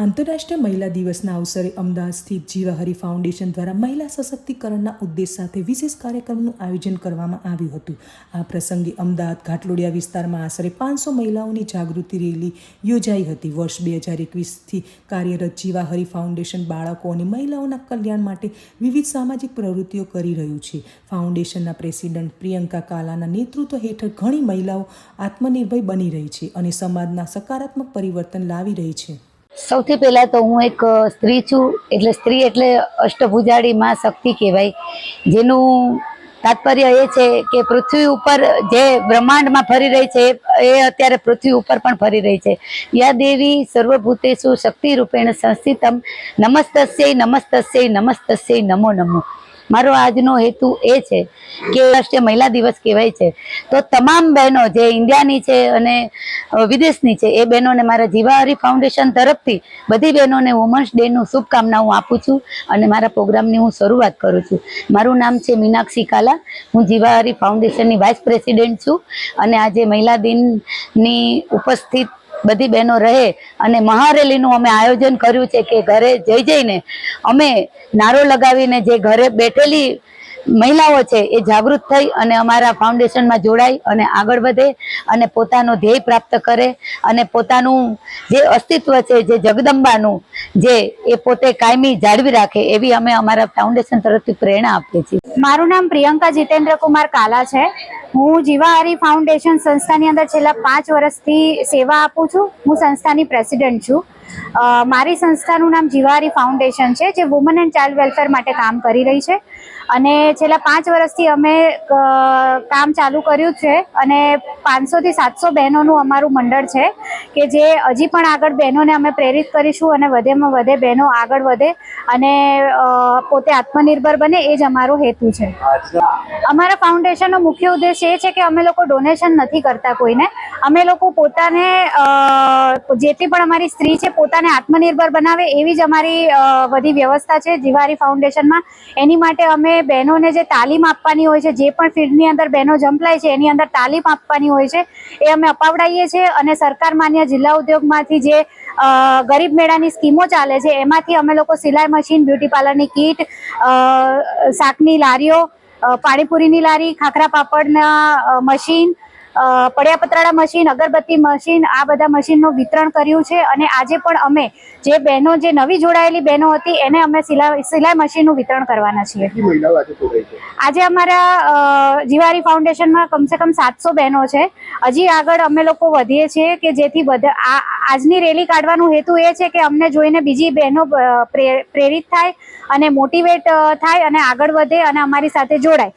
આંતરરાષ્ટ્રીય મહિલા દિવસના અવસરે અમદાવાદ સ્થિત જીવાહરી ફાઉન્ડેશન દ્વારા મહિલા સશક્તિકરણના ઉદ્દેશ સાથે વિશેષ કાર્યક્રમનું આયોજન કરવામાં આવ્યું હતું। આ પ્રસંગે અમદાવાદ ઘાટલોડિયા વિસ્તારમાં આશરે 500 મહિલાઓની જાગૃતિ રેલી યોજાઈ હતી। વર્ષ 2021થી કાર્યરત જીવાહરી ફાઉન્ડેશન બાળકો અને મહિલાઓના કલ્યાણ માટે વિવિધ સામાજિક પ્રવૃત્તિઓ કરી રહ્યું છે। ફાઉન્ડેશનના પ્રેસિડેન્ટ પ્રિયંકા કાલાના નેતૃત્વ હેઠળ ઘણી મહિલાઓ આત્મનિર્ભર બની રહી છે અને સમાજના સકારાત્મક પરિવર્તન લાવી રહી છે। સૌથી પહેલાં તો હું એક સ્ત્રી છું, એટલે સ્ત્રી એટલે અષ્ટભુજાળી માં શક્તિ કહેવાય, જેનું તાત્પર્ય એ છે કે પૃથ્વી ઉપર જે બ્રહ્માંડમાં ફરી રહી છે એ અત્યારે પૃથ્વી ઉપર પણ ફરી રહી છે। યા દેવી સર્વભૂતેષુ શક્તિ રૂપેણ સંસ્થિતમ નમસ્તસ્યૈ નમસ્તસ્યૈ નમસ્તસ્યૈ નમો નમો। મારો આજનો હેતુ એ છે કે રાષ્ટ્રીય મહિલા દિવસ કહેવાય છે, તો તમામ બહેનો જે ઇન્ડિયાની છે અને વિદેશની છે એ બહેનોને મારા જીવાહરી ફાઉન્ડેશન તરફથી બધી બહેનોને વુમન્સ ડેનું શુભકામનાઓ આપું છું અને મારા પ્રોગ્રામની હું શરૂઆત કરું છું। મારું નામ છે મીનાક્ષી કાલા, હું જીવાહરી ફાઉન્ડેશનની વાઇસ પ્રેસિડેન્ટ છું અને આજે મહિલા દિનની ઉપસ્થિત બધી બહેનો રહે અને મહારેલીનું અમે આયોજન કર્યું છે કે ઘરે જઈને અમે નારો લગાવીને જે ઘરે બેઠેલી મહિલાઓ છે એ જાગૃત થઈ અને અમારા ફાઉન્ડેશનમાં જોડાઈ અને આગળ વધે અને પોતાનો ધ્યેય પ્રાપ્ત કરે અને પોતાનું જે અસ્તિત્વ છે જે જગદંબાનું જે એ પોતે કાયમી જાળવી રાખે એવી અમે અમારા ફાઉન્ડેશન તરફથી પ્રેરણા આપીએ છીએ। મારું નામ પ્રિયંકા જીતેન્દ્ર કુમાર કાલા છે। હું જીવાહરી ફાઉન્ડેશન સંસ્થાની અંદર છેલ્લા 5 વર્ષથી સેવા આપું છું। હું સંસ્થાની પ્રેસિડેન્ટ છું। મારી સંસ્થાનું નામ જીવાહરી ફાઉન્ડેશન છે, જે વુમન એન્ડ ચાઇલ્ડ વેલફેર માટે કામ કરી રહી છે અને છેલ્લા 5 વર્ષથી અમે કામ ચાલુ કર્યું છે અને 500 થી 700 બહેનોનું અમારું મંડળ છે કે જે હજી પણ આગળ બહેનોને અમે પ્રેરિત કરીશું અને વધેમાં વધે બહેનો આગળ વધે અને પોતે આત્મનિર્ભર બને, એ જ અમારો હેતુ છે। અમારા ફાઉન્ડેશનનો મુખ્ય ઉદ્દેશ એ છે કે અમે લોકો ડોનેશન નથી કરતા કોઈને, અમે લોકો પોતાને જેટલી પણ અમારી સ્ત્રી છે પોતાને આત્મનિર્ભર બનાવે એવી જ અમારી બધી વ્યવસ્થા છે જીવાહરી ફાઉન્ડેશનમાં। એની માટે અમે બહેનોને જે તાલીમ આપવાની હોય છે, જે પણ ફિલ્ડની અંદર બહેનો જંપલાય છે એની અંદર તાલીમ આપવાની હોય છે એ અમે અપાવડાવીએ છીએ અને સરકાર માન્ય જિલ્લા ઉદ્યોગમાંથી જે ગરીબ મેળાની સ્કીમો ચાલે છે એમાંથી અમે લોકો સિલાઈ મશીન, બ્યુટી પાર્લરની કીટ, શાકની લારીઓ, પાણીપુરીની લારી, ખાખરા પાપડના મશીન, પડ્યા પતરાળા મશીન, અગરબત્તી મશીન, આ બધા મશીનનું વિતરણ કર્યું છે અને આજે પણ અમે જે બહેનો જે નવી જોડાયેલી બહેનો હતી એને અમે સિલાઈ મશીનનું વિતરણ કરવાના છીએ। આજે અમારા જીવાહરી ફાઉન્ડેશનમાં કમસે કમ 700 બહેનો છે। હજી આગળ અમે લોકો વધીએ છીએ કે જેથી આજની રેલી કાઢવાનો હેતુ એ છે કે અમને જોઈને બીજી બહેનો પ્રેરિત થાય અને મોટિવેટ થાય અને આગળ વધે અને અમારી સાથે જોડાય।